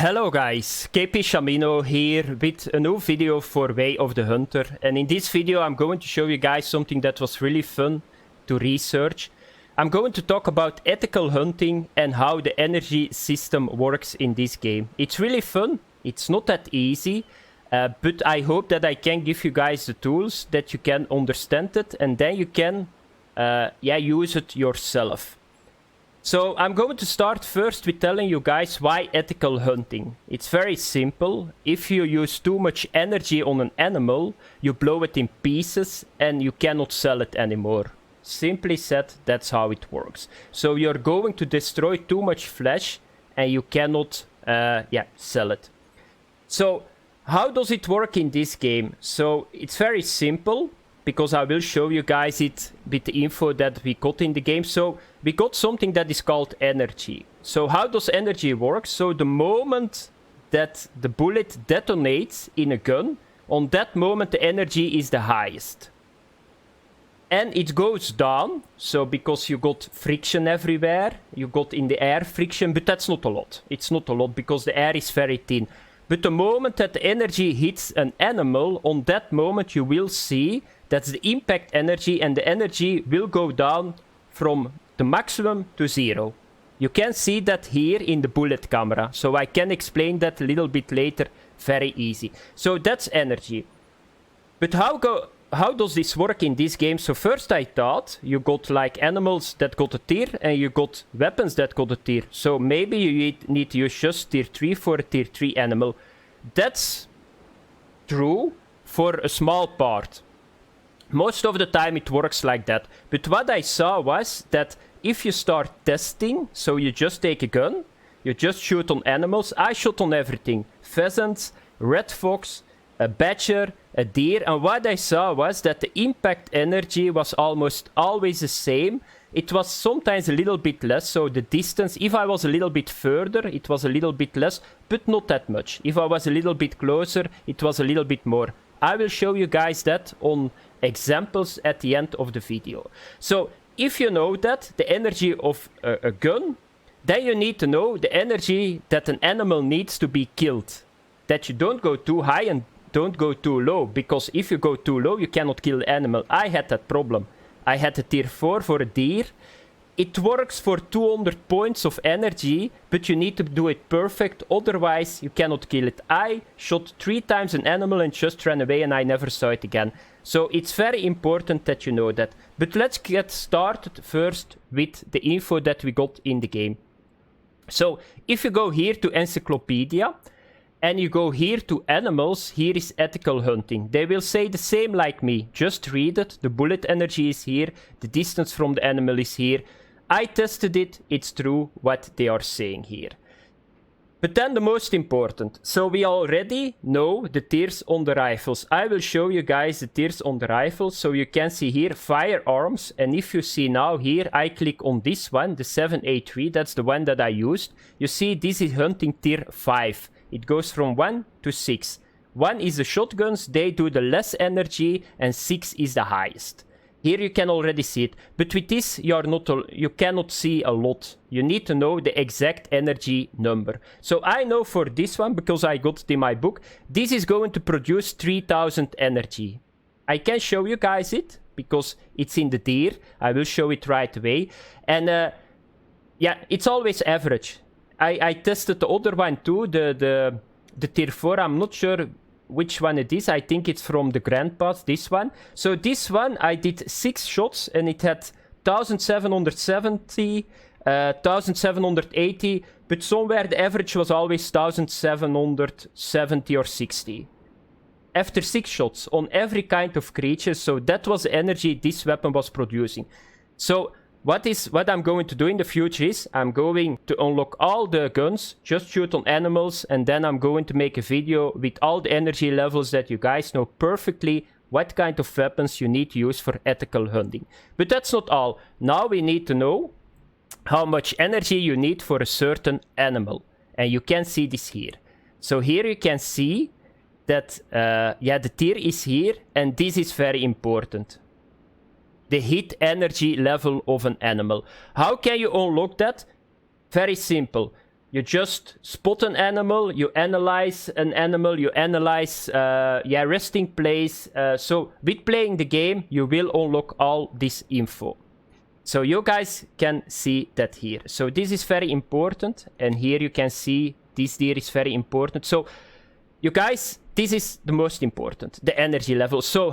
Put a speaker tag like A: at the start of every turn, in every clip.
A: Hello guys, KP Shamino here with a new video for Way of the Hunter, and in this video I'm going to show you guys something that was really fun to research. I'm going to talk about ethical hunting and how the energy system works in this game. It's really fun, it's not that easy, but I hope that I can give you guys the tools that you can understand it and then you can use it yourself. So I'm going to start first with telling you guys why ethical hunting. It's very simple. If you use too much energy on an animal, you blow it in pieces and you cannot sell it anymore. Simply said, that's how it works. So you're going to destroy too much flesh and you cannot sell it. So how does it work in this game? So it's very simple, because I will show you guys it with the info that we got in the game. So we got something that is called energy. So how does energy work? So the moment that the bullet detonates in a gun, on that moment the energy is the highest. And it goes down, so because you got friction everywhere, you got in the air friction, but that's not a lot. It's not a lot because the air is very thin. But the moment that the energy hits an animal, on that moment you will see that's the impact energy, and the energy will go down from the maximum to 0. You can see that here in the bullet camera, so I can explain that a little bit later, very easy. So that's energy. But how does this work in this game? So first I thought you got like animals that got a tier and you got weapons that got a tier. So maybe you need to use just tier 3 for a tier 3 animal. That's true for a small part. Most of the time it works like that. But what I saw was that if you start testing, so you just take a gun, you just shoot on animals. I shot on everything. Pheasants, red fox, a badger, a deer. And what I saw was that the impact energy was almost always the same. It was sometimes a little bit less, so the distance, if I was a little bit further, it was a little bit less, but not that much. If I was a little bit closer, it was a little bit more. I will show you guys that on examples at the end of the video. So if you know that the energy of a gun, then you need to know the energy that an animal needs to be killed. That you don't go too high and don't go too low, because if you go too low you cannot kill the animal. I had that problem. I had a tier 4 for a deer. It works for 200 points of energy, but you need to do it perfect, otherwise you cannot kill it. I shot 3 times an animal and just ran away and I never saw it again. So it's very important that you know that. But let's get started first with the info that we got in the game. So if you go here to Encyclopedia, and you go here to animals, here is ethical hunting. They will say the same like me. Just read it. The bullet energy is here. The distance from the animal is here. I tested it. It's true what they are saying here. But then the most important. So we already know the tiers on the rifles. I will show you guys the tiers on the rifles. So you can see here firearms. And if you see now here, I click on this one, the 7A3. That's the one that I used. You see this is hunting tier 5. It goes from 1 to 6. 1 is the shotguns, they do the less energy, and 6 is the highest. Here you can already see it, but with this you cannot see a lot. You need to know the exact energy number. So I know for this one, because I got it in my book, this is going to produce 3000 energy. I can show you guys it, because it's in the deer. I will show it right away. And it's always average. I tested the other one too, the tier 4. I'm not sure which one it is. I think it's from the Grand Pass, this one. So this one I did 6 shots and it had 1770, 1780, but somewhere the average was always 1770 or 60. After 6 shots on every kind of creature, so that was the energy this weapon was producing. So what I'm going to do in the future is I'm going to unlock all the guns, just shoot on animals, and then I'm going to make a video with all the energy levels that you guys know perfectly what kind of weapons you need to use for ethical hunting. But that's not all. Now we need to know how much energy you need for a certain animal. And you can see this here. So here you can see that the tier is here, and this is very important. The hit energy level of an animal. How can you unlock that? Very simple. You just spot an animal, you analyze an animal, you analyze resting place. So with playing the game, you will unlock all this info. So you guys can see that here. So this is very important. And here you can see this deer is very important. So you guys, this is the most important, the energy level. So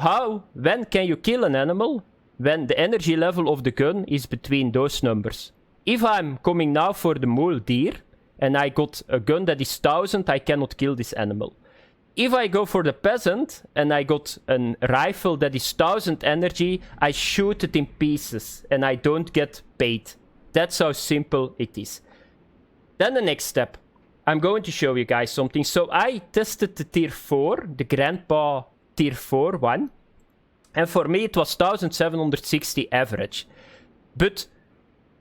A: when can you kill an animal? When the energy level of the gun is between those numbers. If I'm coming now for the mule deer, and I got a gun that is 1000, I cannot kill this animal. If I go for the peasant, and I got a rifle that is 1000 energy, I shoot it in pieces, and I don't get paid. That's how simple it is. Then the next step. I'm going to show you guys something. So I tested the tier 4, the grandpa tier 4 one. And for me it was 1760 average. But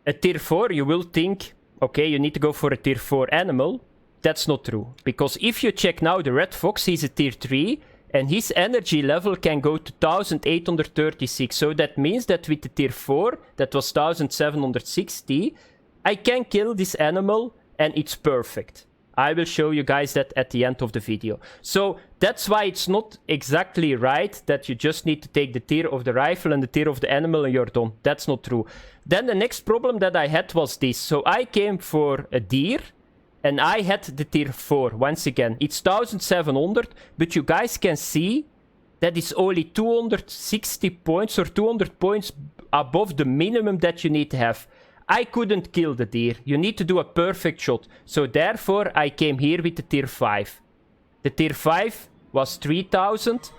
A: a tier 4, you will think, okay, you need to go for a tier 4 animal. That's not true. Because if you check now the red fox, he's a tier 3. And his energy level can go to 1836. So that means that with the tier 4, that was 1760, I can kill this animal and it's perfect. I will show you guys that at the end of the video. So that's why it's not exactly right that you just need to take the tier of the rifle and the tier of the animal and you're done. That's not true. Then the next problem that I had was this. So I came for a deer and I had the tier 4. Once again, it's 1700, but you guys can see that it's only 260 points or 200 points above the minimum that you need to have. I couldn't kill the deer. You need to do a perfect shot. So therefore, I came here with the tier 5. The tier 5 was 3000.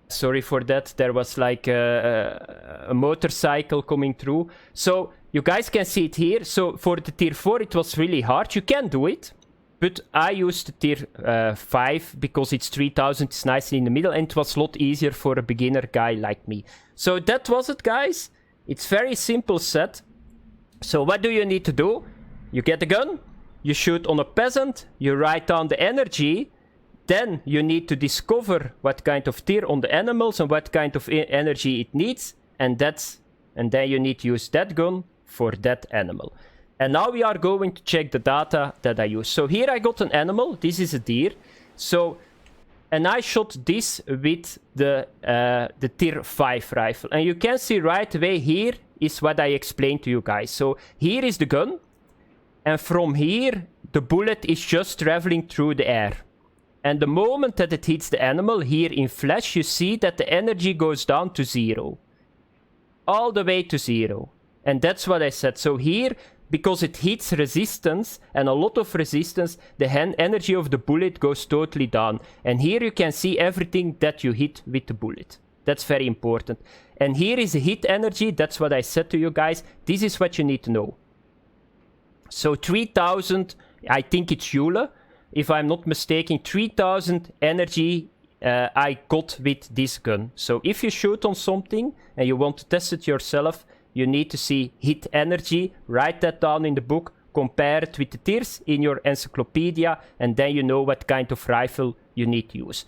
A: Sorry for that. There was like a motorcycle coming through. So you guys can see it here. So for the tier 4, it was really hard. You can do it. But I used the tier 5 because it's 3000, it's nicely in the middle, and it was a lot easier for a beginner guy like me. So that was it, guys. It's very simple set. So what do you need to do? You get a gun, you shoot on a peasant, you write down the energy, then you need to discover what kind of tier on the animals and what kind of energy it needs, and then you need to use that gun for that animal. And now we are going to check the data that I use. So here I got an animal. This is a deer. So, and I shot this with the tier 5 rifle. And you can see right away here is what I explained to you guys. So here is the gun. And from here, the bullet is just traveling through the air. And the moment that it hits the animal, here in flash, you see that the energy goes down to 0. All the way to 0. And that's what I said. So here, because it hits resistance, and a lot of resistance, the energy of the bullet goes totally down. And here you can see everything that you hit with the bullet. That's very important. And here is the hit energy. That's what I said to you guys. This is what you need to know. So 3000, I think it's Eula. If I'm not mistaken, 3000 energy I got with this gun. So if you shoot on something and you want to test it yourself, you need to see hit energy, write that down in the book, compare it with the tiers in your encyclopedia, and then you know what kind of rifle you need to use.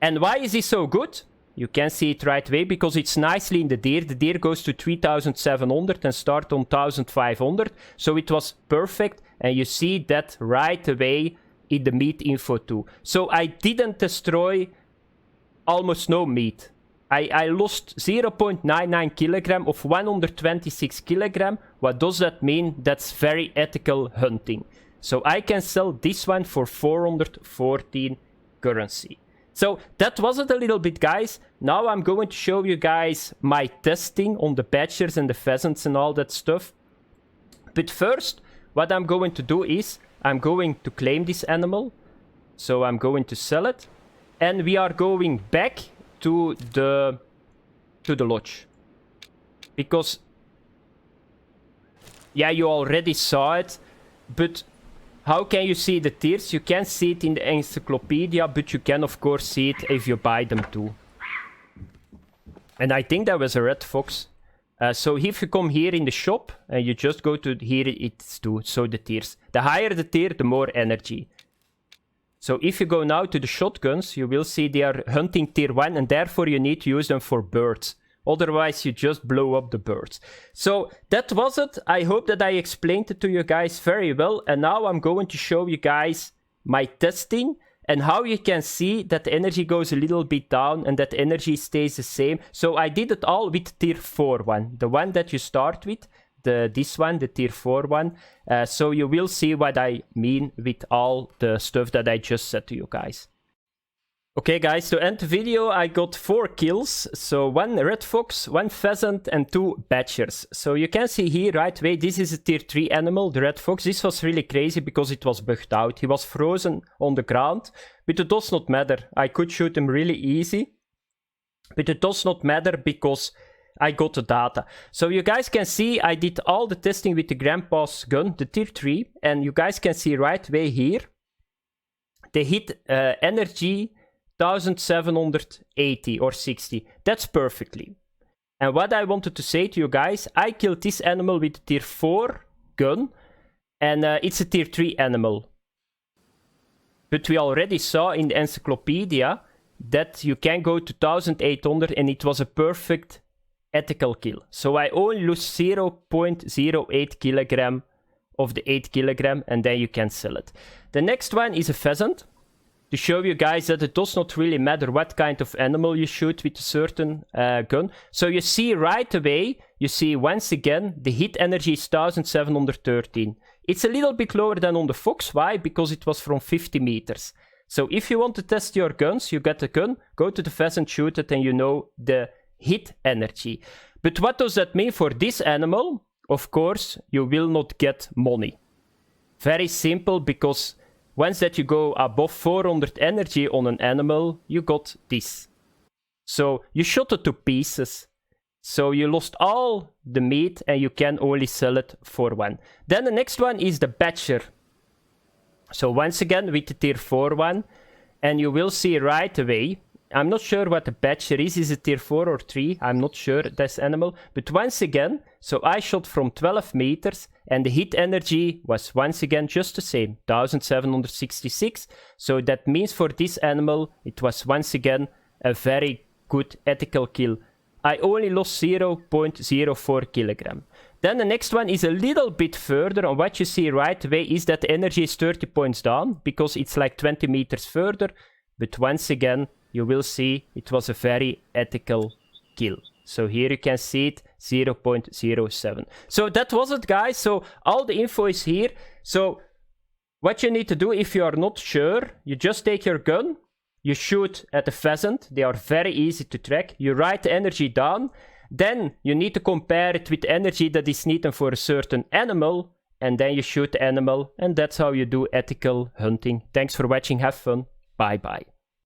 A: And why is this so good? You can see it right away, because it's nicely in the deer. The deer goes to 3700 and start on 1500, so it was perfect, and you see that right away in the meat info too. So I didn't destroy almost no meat. I lost 0.99 kilogram of 126 kilogram. What does that mean? That's very ethical hunting. So I can sell this one for 414 currency. So that was it a little bit, guys. Now I'm going to show you guys my testing on the badgers and the pheasants and all that stuff. But first, what I'm going to do is I'm going to claim this animal. So I'm going to sell it. And we are going back to the lodge, because yeah, you already saw it, but how can you see the tiers? You can see it in the encyclopedia, but you can of course see it if you buy them too. And I think that was a red fox. So if you come here in the shop and you just go to here, it's too. So the tiers, the higher the tier, the more energy. So if you go now to the shotguns, you will see they are hunting tier 1, and therefore you need to use them for birds. Otherwise, you just blow up the birds. So that was it. I hope that I explained it to you guys very well. And now I'm going to show you guys my testing and how you can see that the energy goes a little bit down and that the energy stays the same. So I did it all with tier 4 one, the one that you start with. This one, the tier 4 one. So you will see what I mean with all the stuff that I just said to you guys. Okay guys, to end the video I got 4 kills. So 1 red fox, 1 pheasant and 2 badgers. So you can see here right away, this is a tier 3 animal, the red fox. This was really crazy because it was bugged out. He was frozen on the ground, but it does not matter. I could shoot him really easy, but it does not matter because I got the data. So you guys can see I did all the testing with the grandpa's gun, the tier 3, and you guys can see right away here, they hit energy 1780 or 60. That's perfectly. And what I wanted to say to you guys, I killed this animal with a tier 4 gun, and it's a tier 3 animal. But we already saw in the encyclopedia that you can go to 1800 and it was a perfect ethical kill. So I only lose 0.08 kilogram of the 8 kilogram and then you can sell it. The next one is a pheasant. To show you guys that it does not really matter what kind of animal you shoot with a certain gun. So you see right away, you see once again, the hit energy is 1713. It's a little bit lower than on the fox. Why? Because it was from 50 meters. So if you want to test your guns, you get a gun, go to the pheasant, shoot it, and you know the hit energy. But what does that mean for this animal? Of course, you will not get money. Very simple, because once that you go above 400 energy on an animal, you got this. So you shot it to pieces. So you lost all the meat and you can only sell it for 1. Then the next one is the badger. So once again with the tier 4 one. And you will see right away, I'm not sure what the badger is it tier 4 or 3? I'm not sure, this animal. But once again, so I shot from 12 meters and the hit energy was once again just the same, 1766. So that means for this animal, it was once again a very good ethical kill. I only lost 0.04 kilogram. Then the next one is a little bit further, and what you see right away is that the energy is 30 points down, because it's like 20 meters further. But once again, you will see it was a very ethical kill. So here you can see it, 0.07. So that was it, guys. So all the info is here. So what you need to do if you are not sure, you just take your gun, you shoot at the pheasant. They are very easy to track. You write the energy down. Then you need to compare it with the energy that is needed for a certain animal. And then you shoot the animal. And that's how you do ethical hunting. Thanks for watching. Have fun. Bye bye.